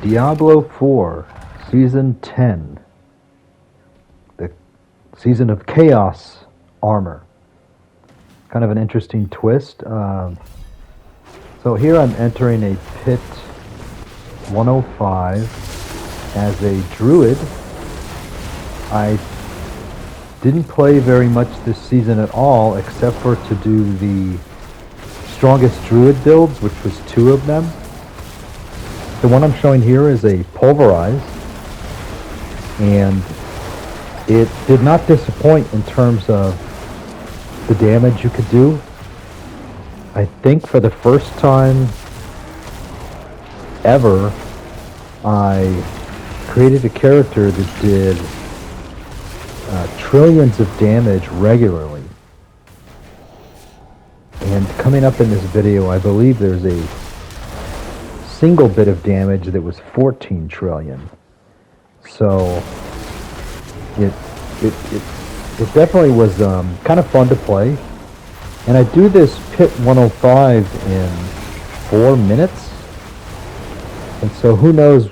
Diablo 4, Season 10. The Season of Chaos Armor. Kind of an interesting twist. So here I'm entering a Pit 105 as a Druid. I didn't play very much this season at all, except for to do the strongest Druid builds, which was 2 of them. The one I'm showing here is a Pulverize, and it did not disappoint in terms of the damage you could do. I think for the first time ever, I created a character that did trillions of damage regularly. And coming up in this video, I believe there's a single bit of damage that was 14 trillion. So it definitely was kind of fun to play. And I do this Pit 105 in 4 minutes. And so who knows,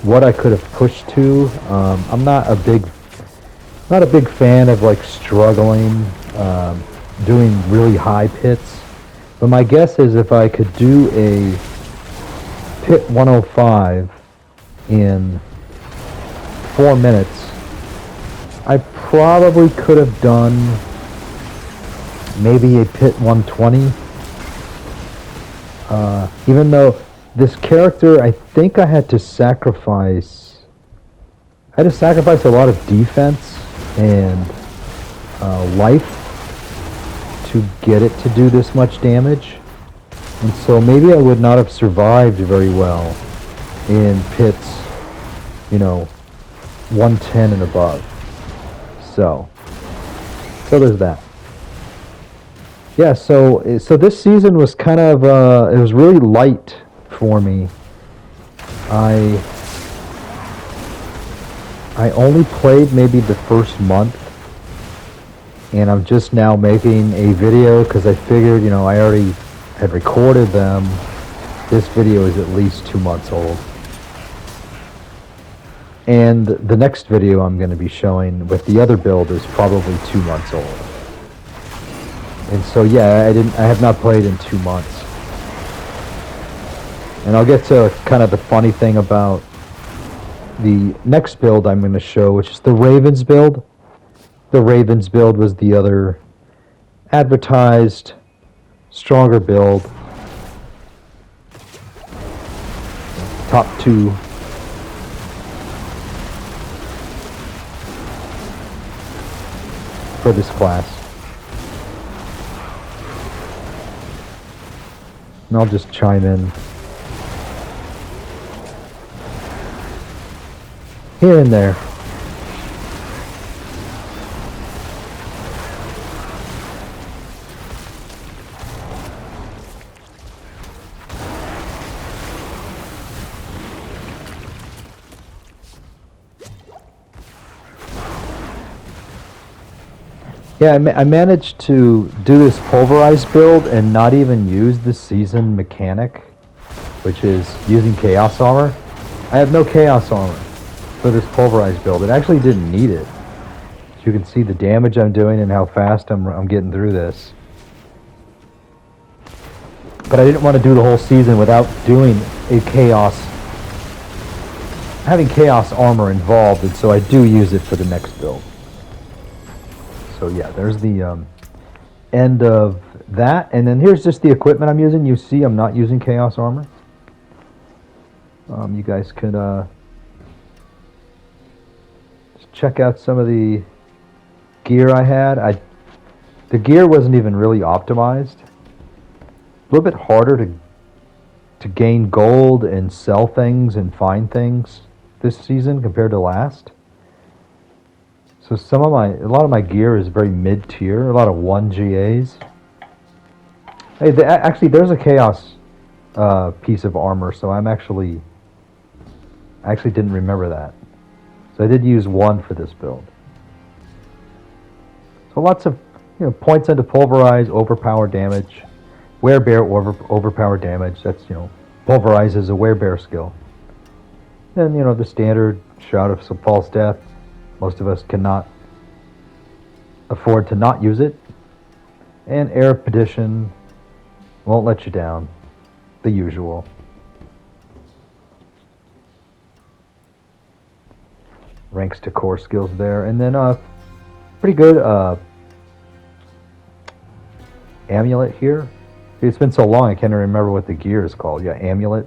what I could have pushed to. I'm not a big fan of like struggling, doing really high pits. But my guess is if I could do a Pit 105 in 4 minutes, I probably could have done maybe a Pit 120. Even though this character, I think I had to sacrifice a lot of defense and life to get it to do this much damage. And so maybe I would not have survived very well in pits, 110 and above. So there's that. Yeah, so this season was kind of, it was really light for me. I only played maybe the first month, and I'm just now making a video because I figured, I already had recorded them. This video is at least 2 months old. And the next video I'm going to be showing with the other build is probably 2 months old. And so yeah, I have not played in 2 months. And I'll get to kind of the funny thing about the next build I'm going to show, which is the Ravens build. The Ravens build was the other advertised stronger build. Top 2. For this class. And I'll just chime in here and there. Yeah, I managed to do this Pulverize build and not even use the season mechanic, which is using Chaos Armor. I have no Chaos Armor for this Pulverize build. It actually didn't need it. As you can see the damage I'm doing and how fast I'm getting through this. But I didn't want to do the whole season without doing having Chaos Armor involved, and so I do use it for the next build. So yeah, there's the end of that, and then here's just the equipment I'm using. You see I'm not using Chaos Armor. You guys could just check out some of the gear I had. The gear wasn't even really optimized. A little bit harder to gain gold and sell things and find things this season compared to last. So a lot of my gear is very mid-tier, a lot of 1 GAs. Hey, actually, there's a Chaos piece of armor, so I actually didn't remember that. So I did use 1 for this build. So lots of points into Pulverize, overpower damage, Werebear overpower damage. That's pulverizes a werebear skill. And, you know, the standard Shroud of some False Death. Most of us cannot afford to not use it. And Air of Perdition won't let you down. The usual. Ranks to core skills there. And then pretty good Amulet here. It's been so long I can't remember what the gear is called. Yeah, Amulet.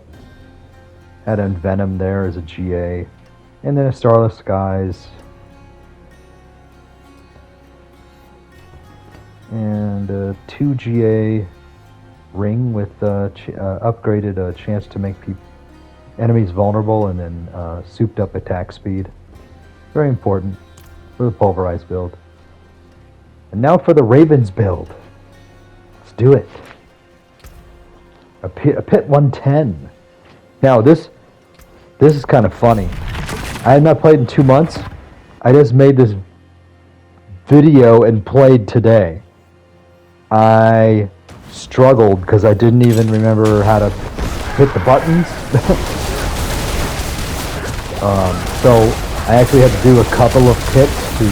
Had Envenom there as a GA. And then a Starless Skies. And a 2 GA ring with upgraded chance to make enemies vulnerable, and then souped up attack speed. Very important for the pulverized build. And now for the Ravens build. Let's do it. A pit 110. Now this is kind of funny. I had not played in 2 months. I just made this video and played today. I struggled because I didn't even remember how to hit the buttons. So I actually had to do a couple of pits to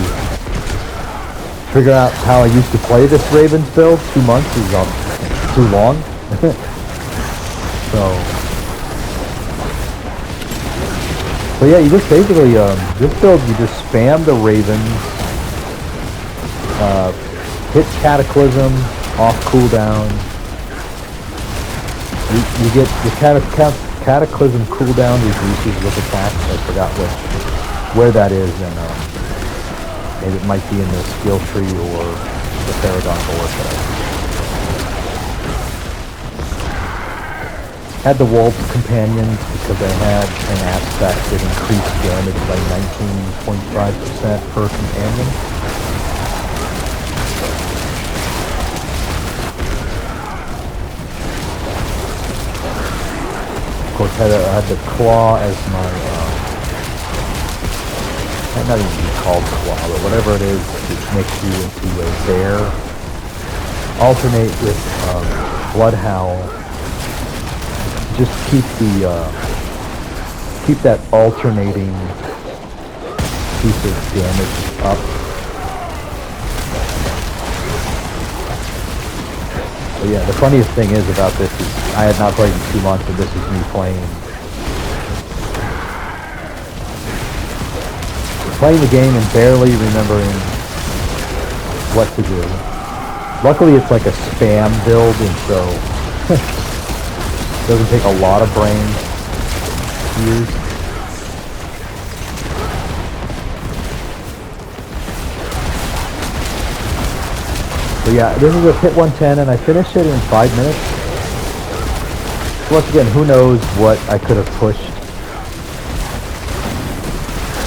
figure out how I used to play this Ravens build. 2 months is too long. So yeah, you just basically, this build, you just spam the Ravens, hit Cataclysm off cooldown. You get the Cataclysm cooldown reduces with attacks. I forgot where that is, and maybe it might be in the skill tree or the Paragon board. Had the Wolf Companions because I had an aspect that increased damage by 19.5% per companion. Of course, I had the Claw as my, not even called Claw, but whatever it is, it makes you into a bear. Alternate with Bloodhowl. Just keep that alternating piece of damage up. But yeah, the funniest thing is about this is I had not played in 2 months, and this is me playing the game and barely remembering what to do. Luckily, it's like a spam build, and so doesn't take a lot of brains to use. But yeah, this is a pit 110, and I finished it in 5 minutes. Once again, who knows what I could have pushed,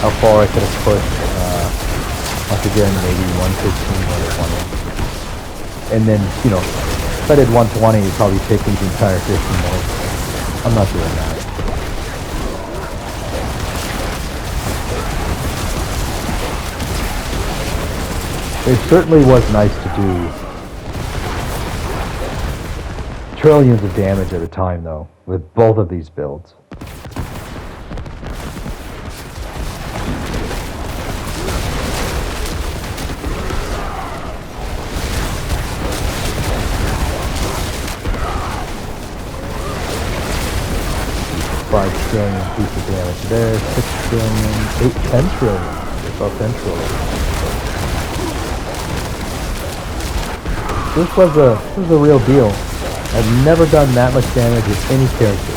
how far I could have pushed. Once again, maybe 115, 120. And then, you know, if I did 120, it'd probably take me the entire 15 minutes. I'm not doing that. It certainly was nice to do trillions of damage at a time, though, with both of these builds. $5 trillion piece of damage there, 6 trillion, 10 trillion, about 10 trillion. This was a real deal. I've never done that much damage with any character.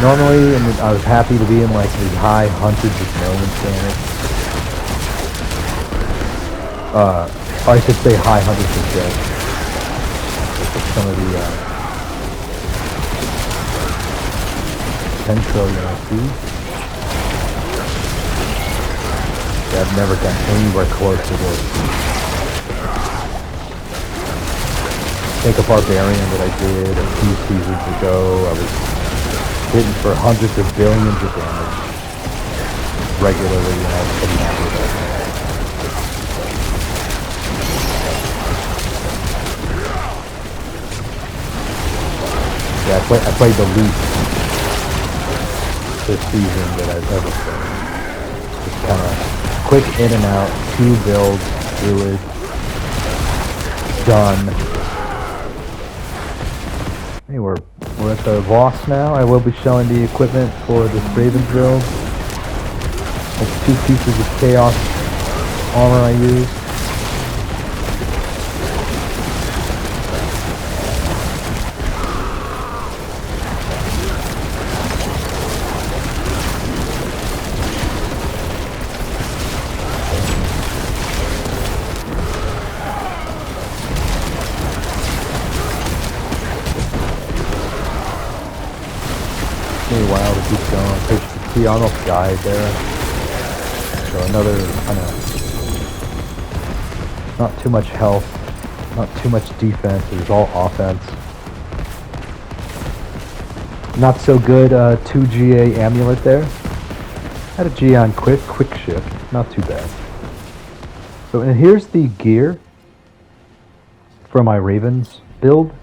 Normally, I was happy to be in like the high hundreds of millions damage. Or I should say high hundreds of deaths. Some of the 10 trillion I see. Yeah, I've never gotten anywhere close to this. Take a Barbarian that I did a few seasons ago. I was hitting for hundreds of billions of damage regularly, and I was pretty happy with that. Yeah, I played the least this season that I've ever played. Just kind of quick in and out, 2 builds, Druid, done. Hey, we're at the boss now. I will be showing the equipment for this Raven build. That's 2 pieces of Chaos armor I use. A while to keep going. He almost died there. So another kind of not too much health, not too much defense. It was all offense. Not so good 2 GA amulet there. Had a GA on quick shift. Not too bad. So and here's the gear for my Ravens build.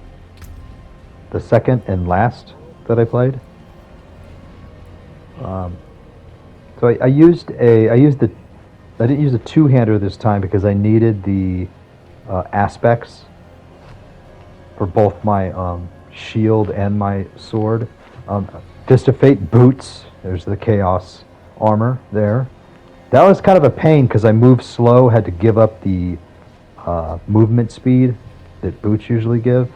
The second and last that I played. So I didn't use a 2-hander this time because I needed the aspects for both my shield and my sword. Fist of Fate boots. There's the Chaos armor there. That was kind of a pain because I moved slow, had to give up the movement speed that boots usually give.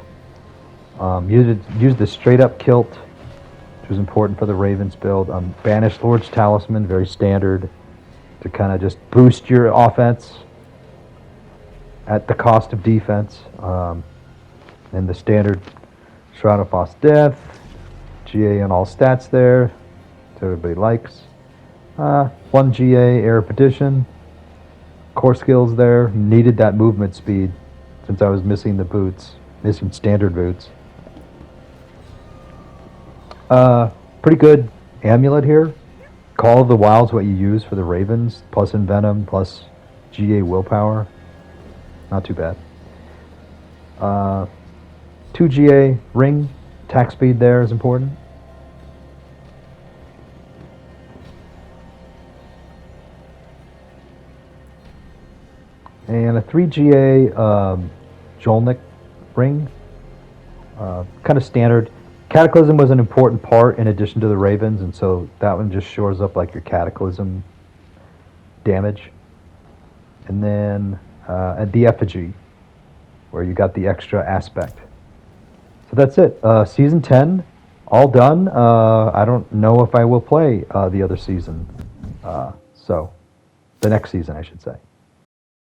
Used the straight up kilt, which was important for the Ravens build. Banished Lord's Talisman, very standard, to kind of just boost your offense at the cost of defense. And the standard Shroud of False Death, GA on all stats there, that everybody likes. 1 GA Air Petition, core skills there. Needed that movement speed since I was missing the boots, missing standard boots. Pretty good amulet here. Call of the Wild's what you use for the Ravens, plus Envenom, plus GA willpower. Not too bad. 2 GA ring, attack speed there is important. And a 3 GA Jolnik ring, kind of standard. Cataclysm was an important part in addition to the Ravens, and so that one just shores up like your Cataclysm damage. And then the Effigy, where you got the extra aspect. So that's it. Season 10, all done. I don't know if I will play the other season. So the next season, I should say.